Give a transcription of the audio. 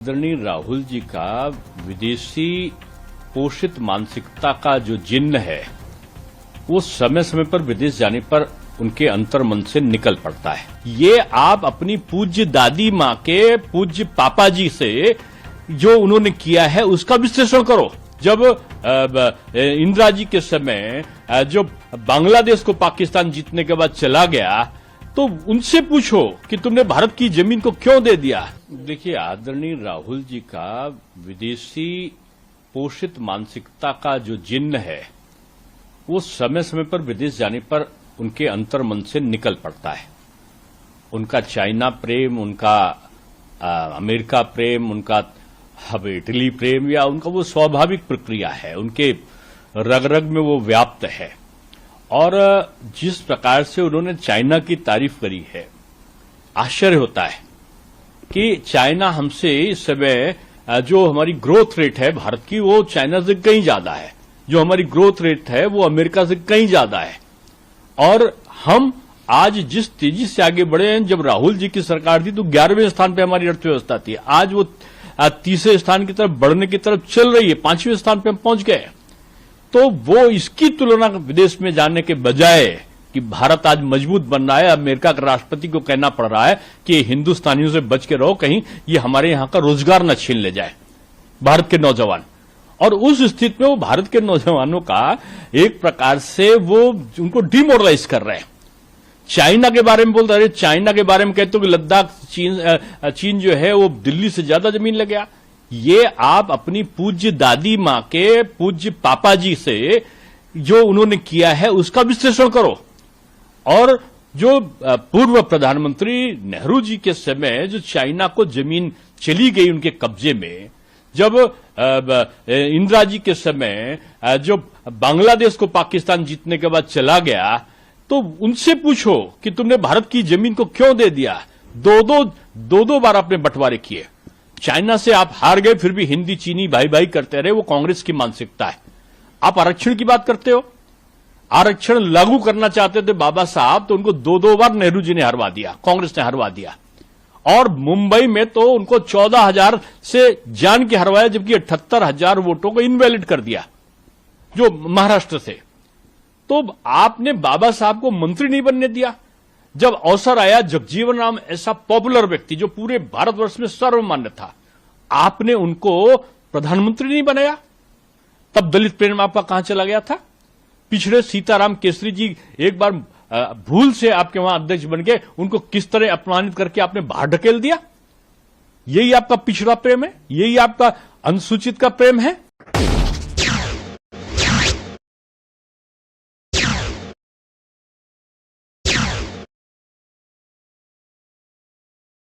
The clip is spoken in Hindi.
आदरणीय राहुल जी का विदेशी पोषित मानसिकता का जो जिन्न है वो समय समय पर विदेश जाने पर उनके अंतर्मन से निकल पड़ता है। ये आप अपनी पूज्य दादी माँ के पूज्य पापा जी से जो उन्होंने किया है उसका विश्लेषण करो। जब इंदिरा जी के समय जो बांग्लादेश को पाकिस्तान जीतने के बाद चला गया तो उनसे पूछो कि तुमने भारत की जमीन को क्यों दे दिया। देखिए, आदरणीय राहुल जी का विदेशी पोषित मानसिकता का जो जिन्न है वो समय समय पर विदेश जाने पर उनके अंतर्मन से निकल पड़ता है। उनका चाइना प्रेम, उनका अमेरिका प्रेम, उनका अब इटली प्रेम या उनका वो स्वाभाविक प्रक्रिया है, उनके रग रग में वो व्याप्त है। और जिस प्रकार से उन्होंने चाइना की तारीफ करी है, आश्चर्य होता है कि चाइना हमसे इस समय जो हमारी ग्रोथ रेट है भारत की वो चाइना से कहीं ज्यादा है, जो हमारी ग्रोथ रेट है वो अमेरिका से कहीं ज्यादा है। और हम आज जिस तेजी से आगे बढ़े हैं, जब राहुल जी की सरकार थी तो 11वें स्थान पे हमारी अर्थव्यवस्था थी, आज वो तीसरे स्थान की तरफ बढ़ने की तरफ चल रही है, 5वें स्थान पे हम पहुंच गए। तो वो इसकी तुलना विदेश में जाने के बजाय कि भारत आज मजबूत बन रहा है, अमेरिका के राष्ट्रपति को कहना पड़ रहा है कि हिंदुस्तानियों से बच के रहो, कहीं ये हमारे यहां का रोजगार न छीन ले जाए भारत के नौजवान। और उस स्थिति में वो भारत के नौजवानों का एक प्रकार से वो उनको डिमोरलाइज कर रहे हैं। चाइना के बारे में बोलते, अरे चाइना के बारे में कहते हो कि लद्दाख चीन जो है वो दिल्ली से ज्यादा जमीन ले गया। ये आप अपनी पूज्य दादी माँ के पूज्य पापा जी से जो उन्होंने किया है उसका विश्लेषण करो। और जो पूर्व प्रधानमंत्री नेहरू जी के समय जो चाइना को जमीन चली गई उनके कब्जे में, जब इंदिरा जी के समय जो बांग्लादेश को पाकिस्तान जीतने के बाद चला गया तो उनसे पूछो कि तुमने भारत की जमीन को क्यों दे दिया। दो बार आपने बंटवारे किए। चाइना से आप हार गए, फिर भी हिंदी चीनी भाई भाई करते रहे, वो कांग्रेस की मानसिकता है। आप आरक्षण की बात करते हो, आरक्षण लागू करना चाहते थे बाबा साहब तो उनको दो बार नेहरू जी ने हरवा दिया, कांग्रेस ने हरवा दिया। और मुंबई में तो उनको 14,000 से जान के हरवाया, जबकि 78,000 वोटों को इनवैलिड कर दिया जो महाराष्ट्र से। तो आपने बाबा साहब को मंत्री नहीं बनने दिया। जब अवसर आया, जगजीवन राम ऐसा पॉपुलर व्यक्ति जो पूरे भारतवर्ष में सर्वमान्य था, आपने उनको प्रधानमंत्री नहीं बनाया। तब दलित प्रेम आपका कहां चला गया था। पिछड़े सीताराम केसरी जी एक बार भूल से आपके वहां अध्यक्ष बन गए, उनको किस तरह अपमानित करके आपने बाहर ढकेल दिया। यही आपका पिछड़ा प्रेम है, यही आपका अनुसूचित का प्रेम है।